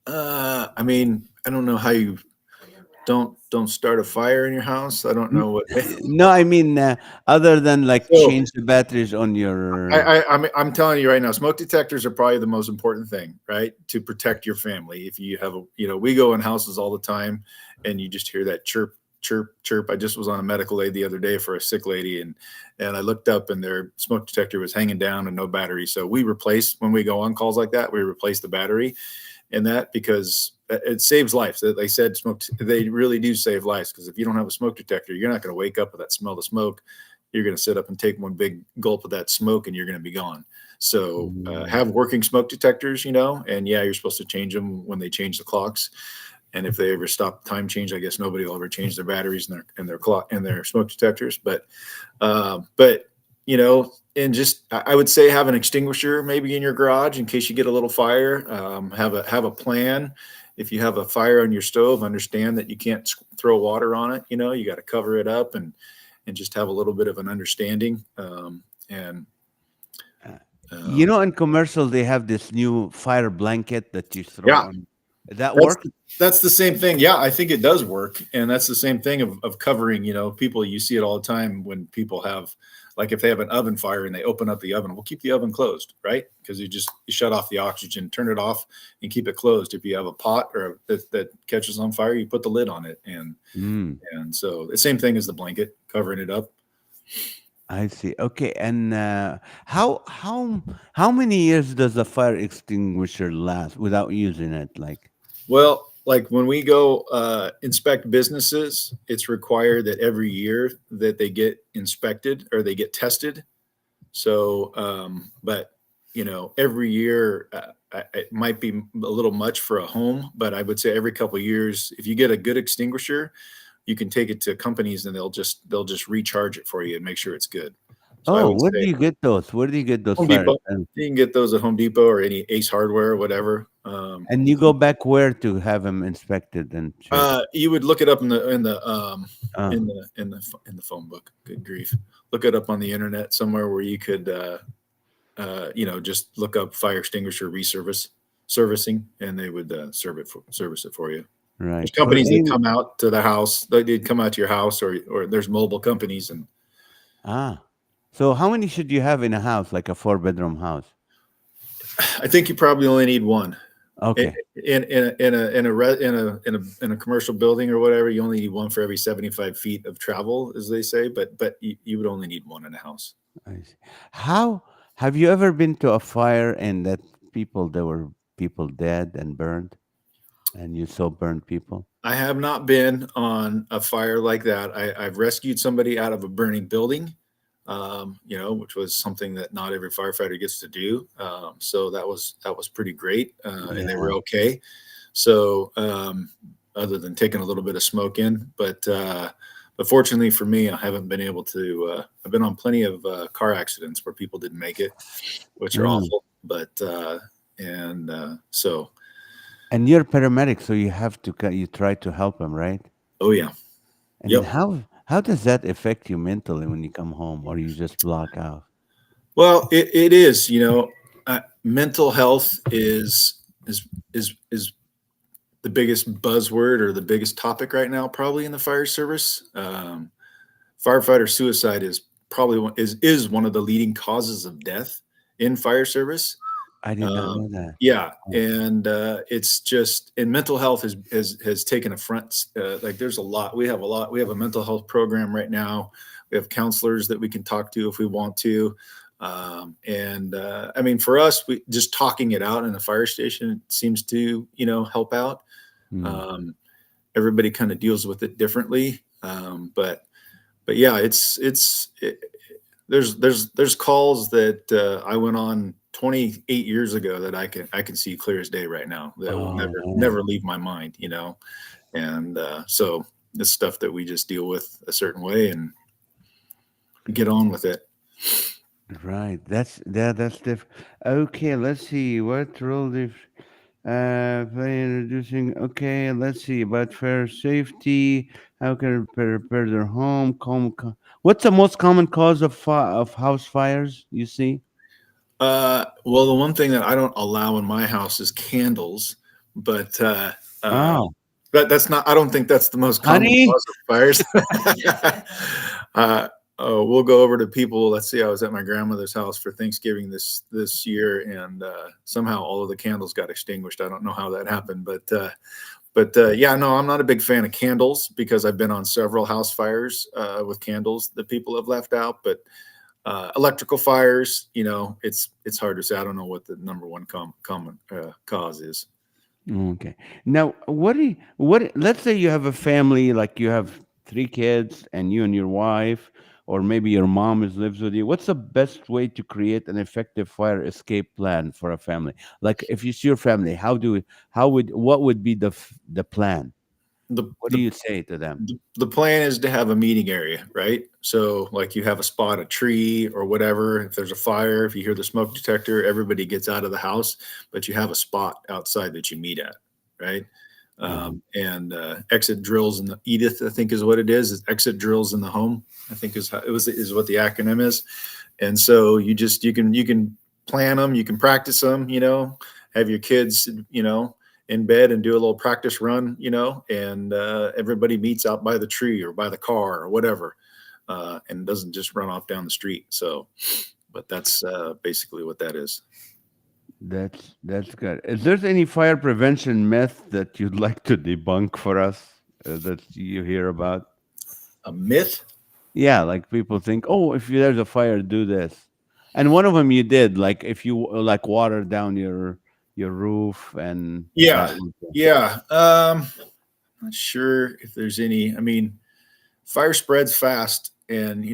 Speaker 3: I mean, I don't know how you don't start a fire in your house. I don't
Speaker 1: N-
Speaker 3: know what.
Speaker 1: No, I mean, other than like
Speaker 3: So
Speaker 1: change the batteries on your.
Speaker 3: I'm telling you right now, smoke detectors are probably the most important thing, right? To protect your family. If you have we go in houses all the time, and you just hear that chirp, chirp, chirp. I just was on a medical aid the other day for a sick lady, and I looked up, and their smoke detector was hanging down and no battery. So we replace when we go on calls like that, we replace the battery in that because it saves lives. They said they really do save lives because if you don't have a smoke detector, you're not going to wake up with that smell of smoke. You're going to sit up and take one big gulp of that smoke and you're going to be gone. So
Speaker 1: Mm.
Speaker 3: have working smoke detectors, and yeah, you're supposed to change them when they change the clocks. And if they ever stop time change, I guess nobody will ever change their batteries and their clock and their smoke detectors. But and just I would say have an extinguisher maybe in your garage in case you get a little fire. Have a plan. If you have a fire on your stove, understand that you can't throw water on it. You got to cover it up and just have a little bit of an understanding. And
Speaker 1: Uh,
Speaker 3: um,
Speaker 1: in commercial, they have this new fire blanket that you throw
Speaker 3: yeah,
Speaker 1: on. That
Speaker 3: that's
Speaker 1: work?
Speaker 3: that's the same thing. Yeah, I think it does work, and that's the same thing of covering. People, you see it all the time when people have, like, if they have an oven fire and they open up the oven, we'll keep the oven closed, right? Because you shut off the oxygen, turn it off, and keep it closed. If you have a pot that catches on fire, you put the lid on it,
Speaker 1: Mm.
Speaker 3: and so the same thing as the blanket covering it up.
Speaker 1: I see. Okay, and how many years does a fire extinguisher last without using it? Like,
Speaker 3: Well, like when we go inspect businesses, it's required that every year that they get inspected or they get tested. So, but every year it might be a little much for a home, but I would say every couple of years, if you get a good extinguisher, you can take it to companies and they'll just recharge it for you and make sure it's good. So I
Speaker 1: oh,
Speaker 3: would
Speaker 1: where do
Speaker 3: say
Speaker 1: you get those? Where do you get those
Speaker 3: Home
Speaker 1: fire?
Speaker 3: Depot. You can get those at Home Depot or any Ace Hardware or whatever.
Speaker 1: And you go back where to have them inspected and checked?
Speaker 3: You would look it up in the
Speaker 1: Uh,
Speaker 3: in the phone book. Good grief! Look it up on the internet somewhere where you could just look up fire extinguisher servicing, and they would service it for you.
Speaker 1: right.
Speaker 3: There's
Speaker 1: For
Speaker 3: companies that
Speaker 1: any,
Speaker 3: come out to the house. They did come out to your house, or there's mobile companies, and
Speaker 1: Ah. So how many should you have in a house, like a four-bedroom house?
Speaker 3: I think you probably only need one. In
Speaker 1: Okay.
Speaker 3: in a commercial building or whatever, you only need one for every 75 feet of travel, as they say. But you would only need one in a house.
Speaker 1: I see. How have you ever been to a fire and that there were people dead and burned, and you saw burned people?
Speaker 3: I have not been on a fire like that. I've rescued somebody out of a burning building, which was something that not every firefighter gets to do. So that was pretty great, and they were
Speaker 1: Yeah.
Speaker 3: okay. So other than taking a little bit of smoke in, but fortunately for me, I haven't been able to. I've been on plenty of car accidents where people didn't make it, which are
Speaker 1: Mm.
Speaker 3: awful. But and so,
Speaker 1: And you're paramedic, so you have to you try to help them, right?
Speaker 3: oh yeah,
Speaker 1: And
Speaker 3: yep.
Speaker 1: how does that affect you mentally when you come home, or you just block out?
Speaker 3: Well, it is. Mental health is the biggest buzzword or the biggest topic right now, probably in the fire service. Firefighter suicide is probably is one of the leading causes of death in fire service.
Speaker 1: I did not
Speaker 3: Um,
Speaker 1: know that.
Speaker 3: yeah,
Speaker 1: Oh,
Speaker 3: and it's just and mental health has taken a front. Like there's a lot. We have a lot. We have a mental health program right now. We have counselors that we can talk to if we want to. And I mean, for us, we just talking it out in the fire station seems to help out.
Speaker 1: mm.
Speaker 3: Um, Everybody kind of deals with it differently, but yeah, there's calls that I went on 28 years ago that I can see clear as day right now that will
Speaker 1: Oh
Speaker 3: never
Speaker 1: man.
Speaker 3: leave my mind. And so it's stuff that we just deal with a certain way and get on with it.
Speaker 1: Right. That's different. Okay, let's see. What role if play in reducing, okay, let's see about fire safety. How can repair their home? What's the most common cause of of house fires you see?
Speaker 3: Well, the one thing that I don't allow in my house is candles, but
Speaker 1: Oh,
Speaker 3: that's not. I don't think that's the most common
Speaker 1: honey.
Speaker 3: cause of fires. uh, we'll go over to people. Let's see. I was at my grandmother's house for Thanksgiving this year, and somehow all of the candles got extinguished. I don't know how that happened, but yeah, no, I'm not a big fan of candles because I've been on several house fires with candles that people have left out, but electrical fires, it's hard to say. I don't know what the number one common cause is.
Speaker 1: Okay. Now, let's say you have a family, like you have three kids and you and your wife, or maybe your mom lives with you. What's the best way to create an effective fire escape plan for a family? Like if it's your family, what would be the plan?
Speaker 3: The,
Speaker 1: What do
Speaker 3: the
Speaker 1: you say to them?
Speaker 3: the plan is to have a meeting area, right? So like you have a spot, a tree or whatever. If there's a fire, if you hear the smoke detector, everybody gets out of the house, but you have a spot outside that you meet at, right?
Speaker 1: Uh-huh.
Speaker 3: And exit drills in the Edith, I think is what it is exit drills in the home. I think is what the acronym is. And so you can plan them, you can practice them, have your kids, in bed and do a little practice run, and everybody meets out by the tree or by the car or whatever, and doesn't just run off down the street. So, but that's basically what that is.
Speaker 1: That's good. Is there any fire prevention myth that you'd like to debunk for us that you hear about?
Speaker 3: A myth?
Speaker 1: Yeah, like people think, oh, if there's a fire, do this. And one of them you did, like if you like water down your roof, and that
Speaker 3: Yeah,
Speaker 1: was
Speaker 3: yeah. Not sure if there's any. I mean, fire spreads fast, and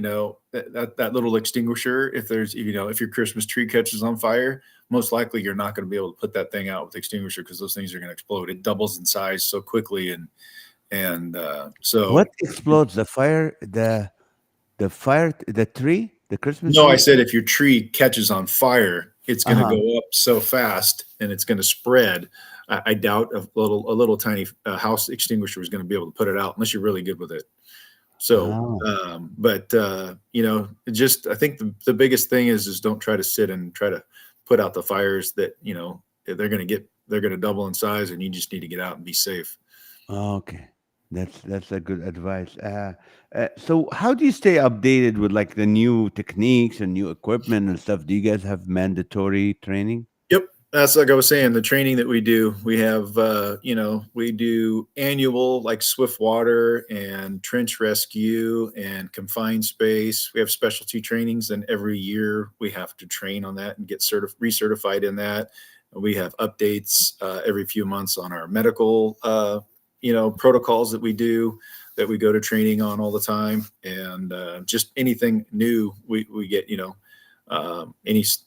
Speaker 3: that little extinguisher. If your Christmas tree catches on fire, most likely you're not going to be able to put that thing out with extinguisher because those things are going to explode. It doubles in size so quickly, and
Speaker 1: what
Speaker 3: so
Speaker 1: explodes the tree, the Christmas
Speaker 3: no, I
Speaker 1: tree.
Speaker 3: said if your tree catches on fire, it's
Speaker 1: Uh
Speaker 3: going to
Speaker 1: huh.
Speaker 3: go up so fast and it's going to spread. I doubt a little tiny house extinguisher is going to be able to put it out unless you're really good with it. So,
Speaker 1: Oh,
Speaker 3: but just I think the biggest thing is don't try to sit and try to put out the fires that they're going to double in size, and you just need to get out and be safe.
Speaker 1: okay. That's a good advice. So, how do you stay updated with like the new techniques and new equipment and stuff? Do you guys have mandatory training?
Speaker 3: Yep. That's like I was saying, the training that we do, we have, we do annual like swift water and trench rescue and confined space. We have specialty trainings, and every year we have to train on that and get recertified in that. We have updates every few months on our medical, protocols that we do, that we go to training on all the time, and just anything new we get,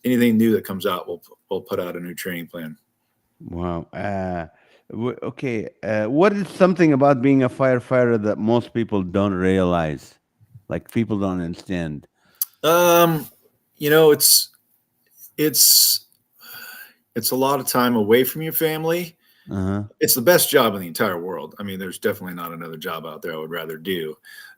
Speaker 3: anything new that comes out, we'll put out a new training plan.
Speaker 1: Wow. Okay. What is something about being a firefighter that most people don't realize? Like people don't understand.
Speaker 3: Um, you know, it's it's a lot of time away from your family.
Speaker 1: Uh-huh.
Speaker 3: It's the best job in the entire world. I mean, there's definitely not another job out there I would rather do.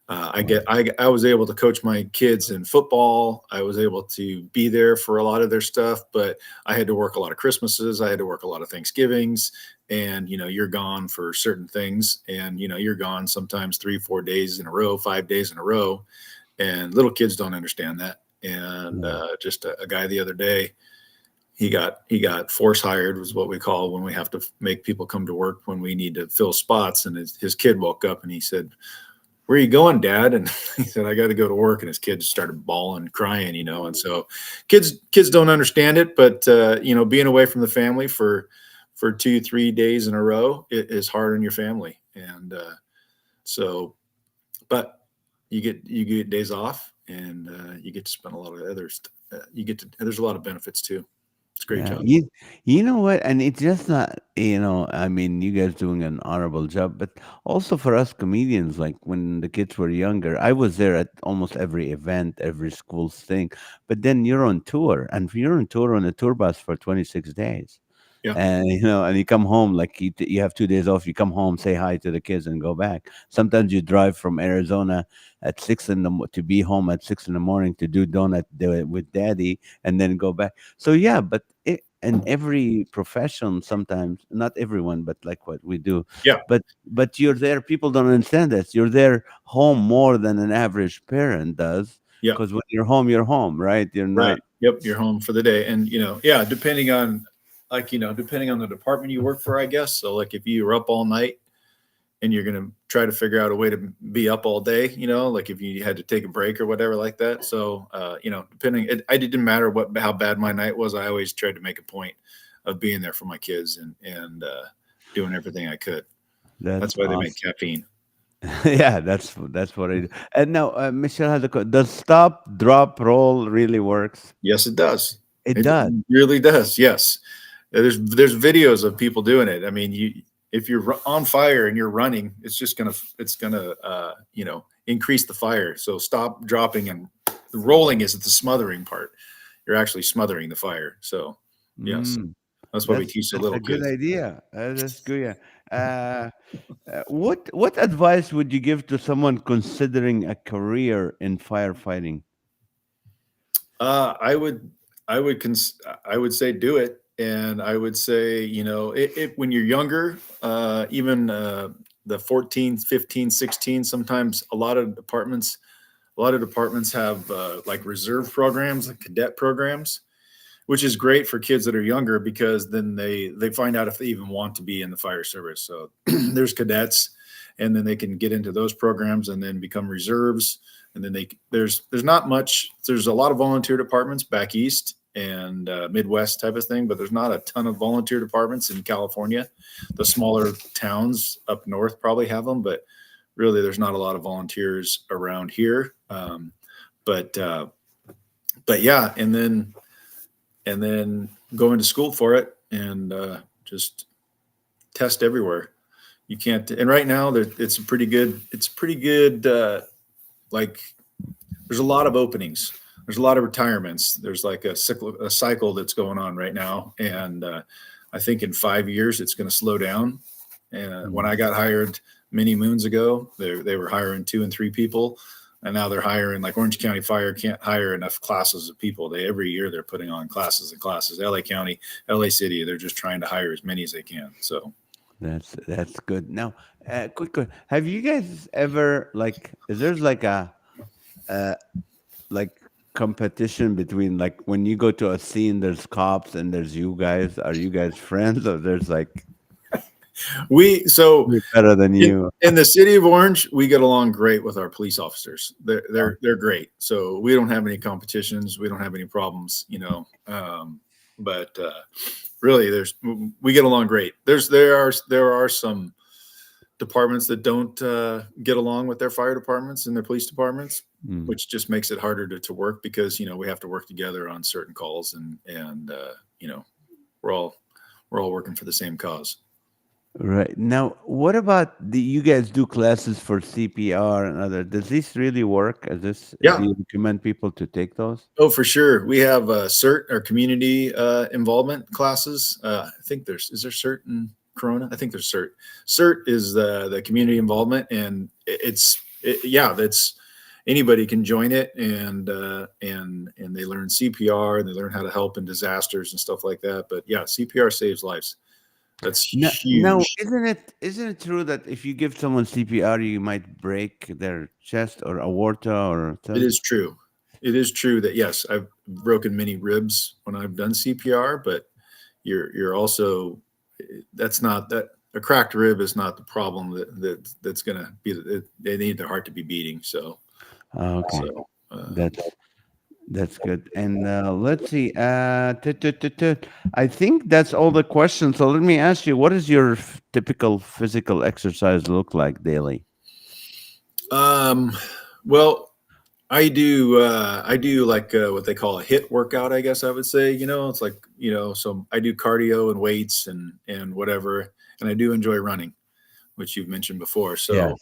Speaker 1: Wow.
Speaker 3: I was able to coach my kids in football. I was able to be there for a lot of their stuff, but I had to work a lot of Christmases. I had to work a lot of Thanksgivings, and you're gone for certain things, and you're gone sometimes 3, 4 days in a row, 5 days in a row, and little kids don't understand that. And
Speaker 1: Yeah.
Speaker 3: just a guy the other day, he got force hired, was what we call when we have to make people come to work when we need to fill spots. And his kid woke up and he said, "Where are you going, Dad?" And he said, "I got to go to work." And his kid started bawling, crying, And so kids don't understand it, but being away from the family for 2, 3 days in a row, it is hard on your family. And so, but you get days off, and you get to spend a lot of others. There's a lot of benefits too. It's a great
Speaker 1: Yeah,
Speaker 3: job.
Speaker 1: you know what? And it's just not, I mean, you guys doing an honorable job, but also for us comedians, like when the kids were younger, I was there at almost every event, every school's thing. But then you're on tour, and you're on tour on a tour bus for 26 days.
Speaker 3: Yeah,
Speaker 1: And and you come home like you have 2 days off. You come home, say hi to the kids, and go back. Sometimes you drive from Arizona at to be home at 6 in the morning to do with daddy, and then go back. So yeah, but in every profession, sometimes not everyone, but like what we do,
Speaker 3: yeah,
Speaker 1: but you're there. People don't understand this. You're there home more than an average parent does,
Speaker 3: yeah.
Speaker 1: because when you're home, you're home, right? You're not.
Speaker 3: Right. Yep. You're home for the day. And, yeah, depending on the department you work for, I guess. So, like, if you were up all night and you're going to try to figure out a way to be up all day, like if you had to take a break or whatever like that. So, it didn't matter how bad my night was. I always tried to make a point of being there for my kids, and doing everything I could.
Speaker 1: That's
Speaker 3: That's why they make
Speaker 1: awesome.
Speaker 3: caffeine.
Speaker 1: Yeah, that's what I do. And now, Michelle has a does stop, drop, roll really works?
Speaker 3: Yes, it does.
Speaker 1: It
Speaker 3: It
Speaker 1: does.
Speaker 3: really does. Yes. There's videos of people doing it. I mean, if you're on fire and you're running, it's gonna increase the fire. So stop, dropping, and the rolling is the smothering part. You're actually smothering the fire. So yes,
Speaker 1: Mm,
Speaker 3: that's why we teach the
Speaker 1: that's
Speaker 3: little
Speaker 1: a good
Speaker 3: kids.
Speaker 1: idea. That's good. Yeah. What advice would you give to someone considering a career in firefighting?
Speaker 3: I would, I would say do it, and I would say, when you're younger, even the 14, 15, 16, sometimes a lot of departments have like reserve programs, like cadet programs, which is great for kids that are younger, because then they find out if they even want to be in the fire service. So there's cadets, and then they can get into those programs and then become reserves. And then there's not much. There's a lot of volunteer departments back east and Midwest type of thing, but there's not a ton of volunteer departments in California. The smaller towns up north probably have them, but really there's not a lot of volunteers around here. But yeah, and then go into school for it, and just test everywhere. You can't. And right now, it's a pretty good. It's pretty good. Like, there's a lot of openings. There's a lot of retirements. There's like a cycle that's going on right now, and I think in 5 years it's going to slow down. And when
Speaker 1: Mm.
Speaker 3: I got hired many moons ago, they were hiring 2 and 3 people, and now they're hiring, like Orange County Fire can't hire enough classes of people. Every year they're putting on classes and classes. LA County, LA City, they're just trying to hire as many as they can. So
Speaker 1: That's good. Now, Have you guys ever like? Is there's like a uh, like competition between like when you go to a scene, there's cops and there's you guys. Are you guys friends, or there's like
Speaker 3: We so
Speaker 1: we're better than you?
Speaker 3: in the city of Orange, we get along great with our police officers. They're great. So we don't have any competitions. We don't have any problems. But really, we get along great. There are some departments that don't get along with their fire departments and their police departments,
Speaker 1: Mm.
Speaker 3: which just makes it harder to work because we have to work together on certain calls and we're all we're all working for the same cause.
Speaker 1: Right. Now, what about you guys do classes for CPR and other? Does this really work? Do
Speaker 3: Yeah.
Speaker 1: you recommend people to take those?
Speaker 3: Oh, for sure. We have CERT or community involvement classes. I think is there CERT in Corona? I think there's CERT. CERT is the community involvement, and that's anybody can join it, and they learn CPR and they learn how to help in disasters and stuff like that. But yeah, CPR saves lives. That's
Speaker 1: Now,
Speaker 3: huge.
Speaker 1: isn't it true that if you give someone CPR, you might break their chest or aorta or
Speaker 3: It
Speaker 1: something?
Speaker 3: is true. It is true that yes, I've broken many ribs when I've done CPR, but you're also that's not that a cracked rib is not the problem that's going to be. They need their heart to be beating. So
Speaker 1: Okay,
Speaker 3: so
Speaker 1: that's that's good. And let's see. I think that's all the questions. So let me ask you, what does your typical physical exercise look like daily?
Speaker 3: um, well, I do like what they call a hit workout, I guess I would say. It's like so I do cardio and weights and whatever, and I do enjoy running, which you've mentioned before. So
Speaker 1: Yes.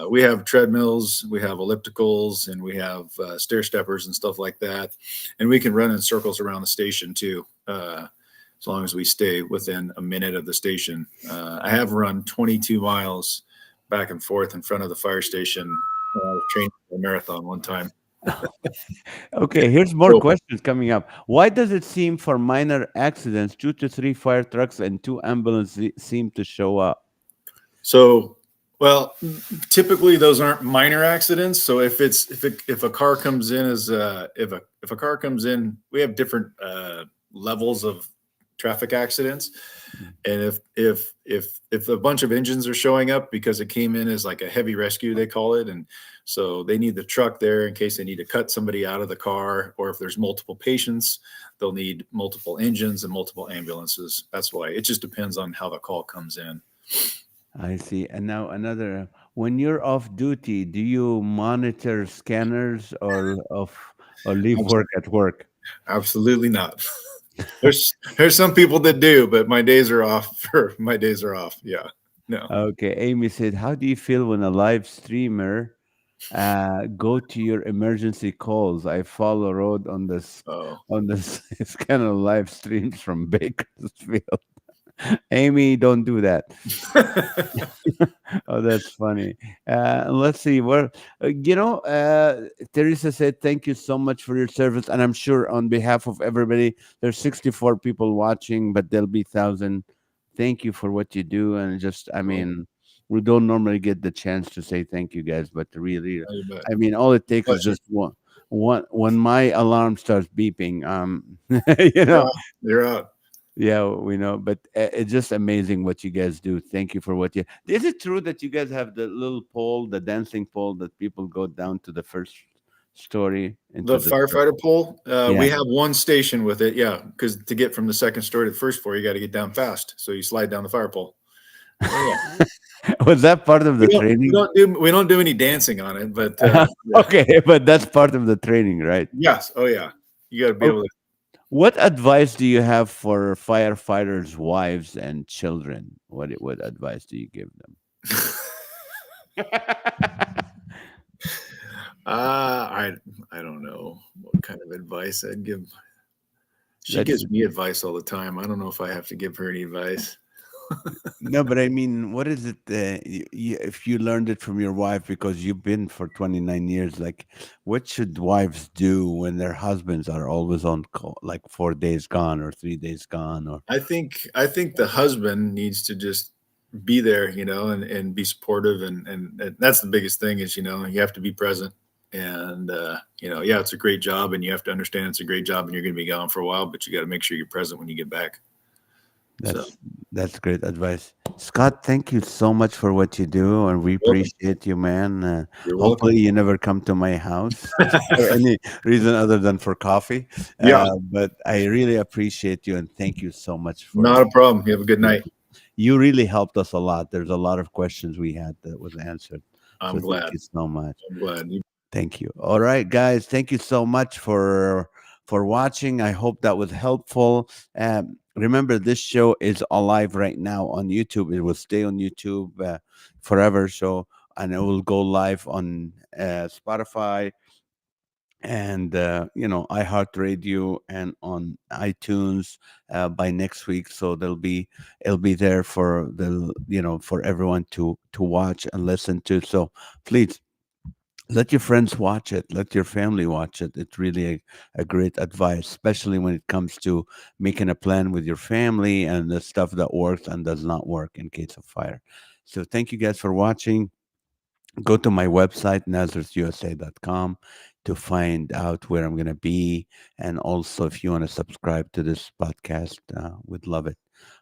Speaker 3: we have treadmills, we have ellipticals, and we have stair steppers and stuff like that. And we can run in circles around the station too, as long as we stay within a minute of the station. I have run 22 miles back and forth in front of the fire station when I was training for a marathon one time.
Speaker 1: Okay, here's more
Speaker 3: So,
Speaker 1: questions coming up. Why does it seem for minor accidents, 2 to 3 fire trucks and 2 ambulances seem to show up?
Speaker 3: so, well, typically those aren't minor accidents. So if a car comes in if a car comes in, we have different levels of traffic accidents,
Speaker 1: Mm.
Speaker 3: and if a bunch of engines are showing up because it came in as like a heavy rescue, they call it, and so they need the truck there in case they need to cut somebody out of the car, or if there's multiple patients, they'll need multiple engines and multiple ambulances. That's why it just depends on how the call comes in.
Speaker 1: I see. And now another, when you're off duty, do you monitor scanners or leave work at work?
Speaker 3: Absolutely not. There's some people that do, but my days are off. My days are off. Yeah. No.
Speaker 1: Okay, Amy said, how do you feel when a live streamer go to your emergency calls? I follow road
Speaker 3: Oh.
Speaker 1: on this kind of live streams from Bakersfield. Amy, don't do that. Oh, that's funny. Let's see. Teresa said, thank you so much for your service. And I'm sure on behalf of everybody, there's 64 people watching, but there'll be 1,000. Thank you for what you do. And just, I
Speaker 3: Oh,
Speaker 1: mean, we don't normally get the chance to say thank you guys, but really,
Speaker 3: you bet.
Speaker 1: I mean, all it takes is
Speaker 3: Pleasure.
Speaker 1: just one when my alarm starts beeping,
Speaker 3: You're out. You're out.
Speaker 1: yeah, we know, but it's just amazing what you guys do. Thank you for what you. Is it true that you guys have the little pole, the dancing pole that people go down to the first story into
Speaker 3: The
Speaker 1: the
Speaker 3: firefighter pole,
Speaker 1: Yeah.
Speaker 3: we have one station with it. Yeah, because to get from the second story to the first floor, you got to get down fast. So you slide down the fire pole. Oh yeah.
Speaker 1: Was that part of the training?
Speaker 3: We don't do any dancing on it, but yeah.
Speaker 1: Okay, but that's part of the training, right?
Speaker 3: Yes. Oh yeah. You got to be able
Speaker 1: Okay. What advice do you have for firefighters' wives and children? What advice do you give them?
Speaker 3: to. I don't know what kind of advice I'd give. She
Speaker 1: That's
Speaker 3: gives me advice all the time. I don't know if I have to give her any advice.
Speaker 1: No, but I mean, what is it? If you learned it from your wife because you've been for 29 years, like, what should wives do when their husbands are always on call, like 4 days gone or 3 days gone? Or
Speaker 3: I think the husband needs to just be there, and be supportive. And that's the biggest thing is, you have to be present. And, yeah, it's a great job, and you have to understand it's a great job, and you're going to be gone for a while, but you got to make sure you're present when you get back. So
Speaker 1: That's that's great advice, Scott. Thank you so much for what you do, and we
Speaker 3: you're welcome.
Speaker 1: appreciate you, man.
Speaker 3: You're welcome.
Speaker 1: Hopefully, you never come to my house for any reason other than for coffee.
Speaker 3: Yeah,
Speaker 1: But I really appreciate you, and thank you so much for.
Speaker 3: not a problem. You have a good night.
Speaker 1: You really helped us a lot. There's a lot of questions we had that was answered. So
Speaker 3: I'm
Speaker 1: thank
Speaker 3: glad.
Speaker 1: you so much.
Speaker 3: I'm glad.
Speaker 1: Thank you. All right, guys. Thank you so much for watching. I hope that was helpful. Remember, this show is alive right now on YouTube. It will stay on YouTube forever. So, and it will go live on Spotify and iHeartRadio and on iTunes by next week. So it'll be there for for everyone to watch and listen to. So please let your friends watch it, let your family watch it. It's really a great advice, especially when it comes to making a plan with your family and the stuff that works and does not work in case of fire. So thank you guys for watching. Go to my website, nazarethusa.com, to find out where I'm going to be. And also, if you want to subscribe to this podcast, we'd love it.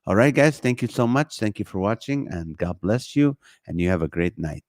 Speaker 1: All right, guys. Thank you so much. Thank you for watching, and God bless you. And you have a great night.